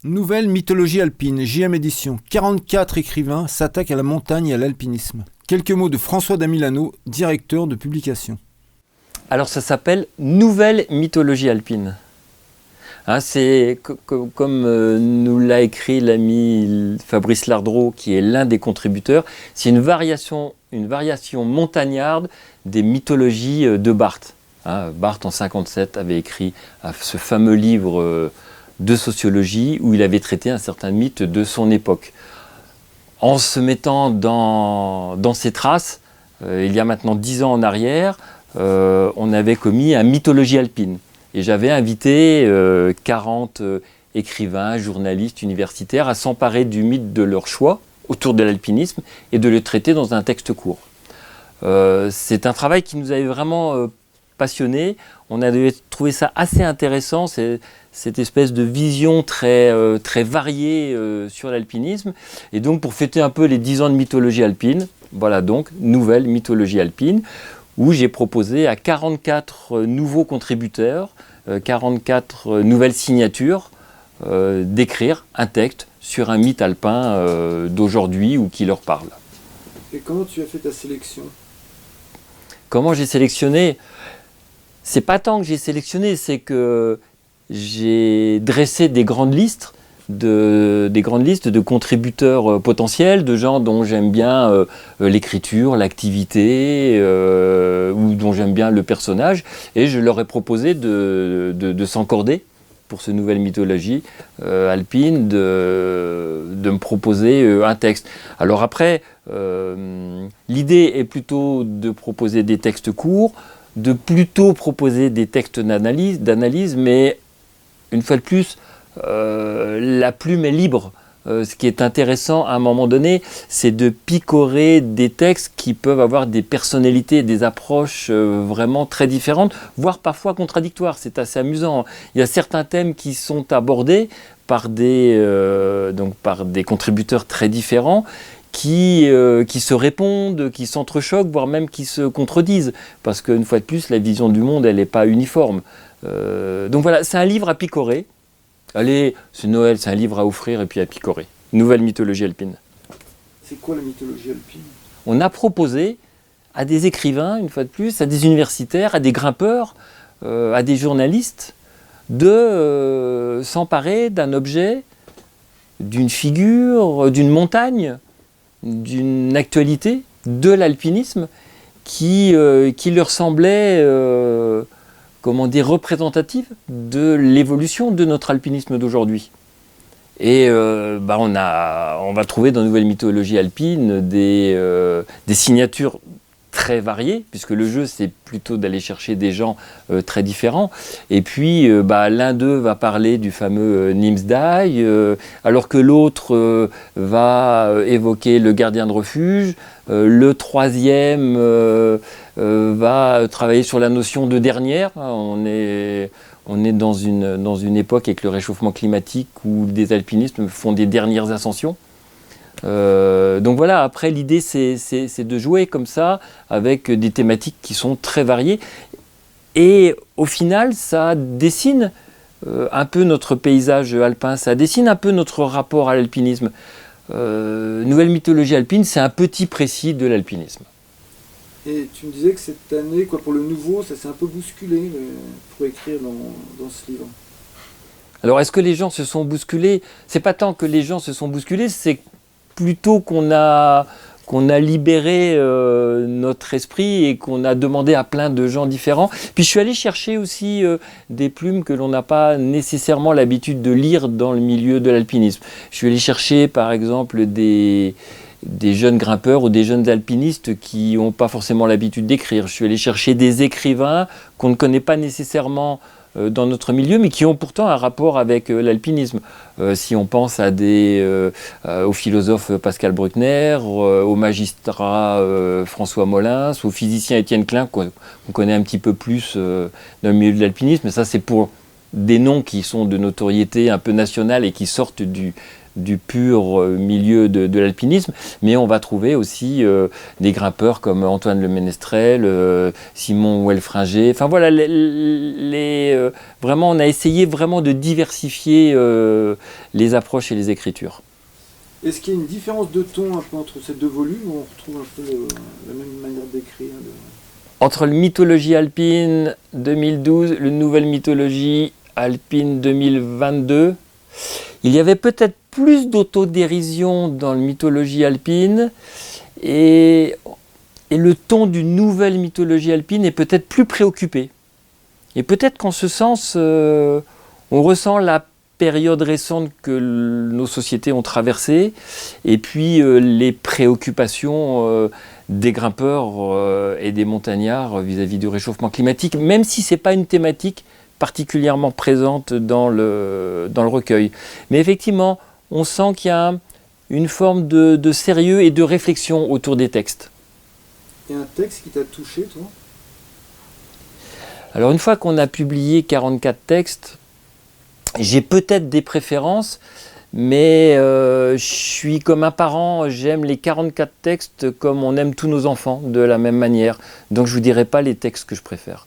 Nouvelle mythologie alpine, JM Édition. 44 écrivains s'attaquent à la montagne et à l'alpinisme. Quelques mots de François Damilano, directeur de publication. Alors ça s'appelle Nouvelle mythologie alpine. Hein, c'est comme nous l'a écrit l'ami Fabrice Lardreau, qui est l'un des contributeurs, c'est une variation montagnarde des mythologies de Barthes. Hein, Barthes en 1957 avait écrit ce fameux livre de sociologie où il avait traité un certain mythe de son époque. En se mettant dans ses traces, il y a maintenant 10 ans en arrière, on avait commis un mythologie alpine. Et j'avais invité 40 écrivains, journalistes, universitaires à s'emparer du mythe de leur choix autour de l'alpinisme et de le traiter dans un texte court. C'est un travail qui nous avait vraiment passionnés. On avait trouvé ça assez intéressant, cette espèce de vision très variée sur l'alpinisme. Et donc pour fêter un peu les 10 ans de mythologie alpine, voilà donc, nouvelle mythologie alpine, où j'ai proposé à 44 nouveaux contributeurs, 44 nouvelles signatures, d'écrire un texte sur un mythe alpin d'aujourd'hui ou qui leur parle. Et comment tu as fait ta sélection ? Comment j'ai sélectionné ? C'est pas tant que j'ai sélectionné, c'est que j'ai dressé des grandes listes de contributeurs potentiels, de gens dont j'aime bien l'écriture, l'activité, ou dont j'aime bien le personnage, et je leur ai proposé de s'encorder pour cette nouvelle mythologie alpine, de me proposer un texte. Alors après, l'idée est plutôt de proposer des textes courts, de plutôt proposer des textes d'analyse, mais une fois de plus, la plume est libre. Ce qui est intéressant à un moment donné, c'est de picorer des textes qui peuvent avoir des personnalités, des approches vraiment très différentes, voire parfois contradictoires. C'est assez amusant. Il y a certains thèmes qui sont abordés par des contributeurs très différents, qui se répondent, qui s'entrechoquent, voire même qui se contredisent. Parce qu'une fois de plus, la vision du monde, elle n'est pas uniforme. Donc voilà, c'est un livre à picorer. Allez, c'est Noël, c'est un livre à offrir et puis à picorer. Nouvelle mythologie alpine. C'est quoi la mythologie alpine ? On a proposé à des écrivains, une fois de plus, à des universitaires, à des grimpeurs, à des journalistes, de s'emparer d'un objet, d'une figure, d'une montagne, d'une actualité, de l'alpinisme, qui leur semblait représentative de l'évolution de notre alpinisme d'aujourd'hui. Et on va trouver dans Nouvelle mythologie alpine des signatures très variées, puisque le jeu c'est plutôt d'aller chercher des gens très différents. Et puis l'un d'eux va parler du fameux Nimsdai, alors que l'autre va évoquer le gardien de refuge. Le troisième va travailler sur la notion de dernière. On est dans une époque avec le réchauffement climatique où des alpinistes font des dernières ascensions. Donc voilà, après l'idée c'est de jouer comme ça avec des thématiques qui sont très variées. Et au final, ça dessine un peu notre paysage alpin, ça dessine un peu notre rapport à l'alpinisme. Nouvelle mythologie alpine, c'est un petit précis de l'alpinisme. Et tu me disais que cette année, pour le nouveau, ça s'est un peu bousculé pour écrire dans ce livre. Alors, est-ce que les gens se sont bousculés ? C'est pas tant que les gens se sont bousculés, c'est plutôt qu'on a libéré notre esprit et qu'on a demandé à plein de gens différents. Puis je suis allé chercher aussi des plumes que l'on n'a pas nécessairement l'habitude de lire dans le milieu de l'alpinisme. Je suis allé chercher par exemple des jeunes grimpeurs ou des jeunes alpinistes qui n'ont pas forcément l'habitude d'écrire. Je suis allé chercher des écrivains qu'on ne connaît pas nécessairement dans notre milieu, mais qui ont pourtant un rapport avec l'alpinisme. Si on pense au philosophe Pascal Bruckner, au magistrat François Molins, au physicien Étienne Klein, qu'on connaît un petit peu plus dans le milieu de l'alpinisme, ça c'est pour des noms qui sont de notoriété un peu nationale et qui sortent du pur milieu de l'alpinisme, mais on va trouver aussi des grimpeurs comme Antoine Le Ménestrel, Simon Welfringer. Enfin voilà, vraiment, on a essayé vraiment de diversifier les approches et les écritures. Est-ce qu'il y a une différence de ton un peu entre ces deux volumes ou on retrouve un peu la même manière d'écrire Entre le Mythologie alpine 2012, le Nouvelle Mythologie alpine 2022, il y avait peut-être plus d'autodérision dans le Mythologie alpine et le ton d'une Nouvelle Mythologie alpine est peut-être plus préoccupé. Et peut-être qu'en ce sens, on ressent la période récente que nos sociétés ont traversée et puis les préoccupations des grimpeurs et des montagnards vis-à-vis du réchauffement climatique, même si ce n'est pas une thématique particulièrement présente dans le recueil. Mais effectivement, on sent qu'il y a une forme de sérieux et de réflexion autour des textes. Et un texte qui t'a touché, toi? Alors une fois qu'on a publié 44 textes, j'ai peut-être des préférences, mais je suis comme un parent, j'aime les 44 textes comme on aime tous nos enfants, de la même manière. Donc je ne vous dirai pas les textes que je préfère.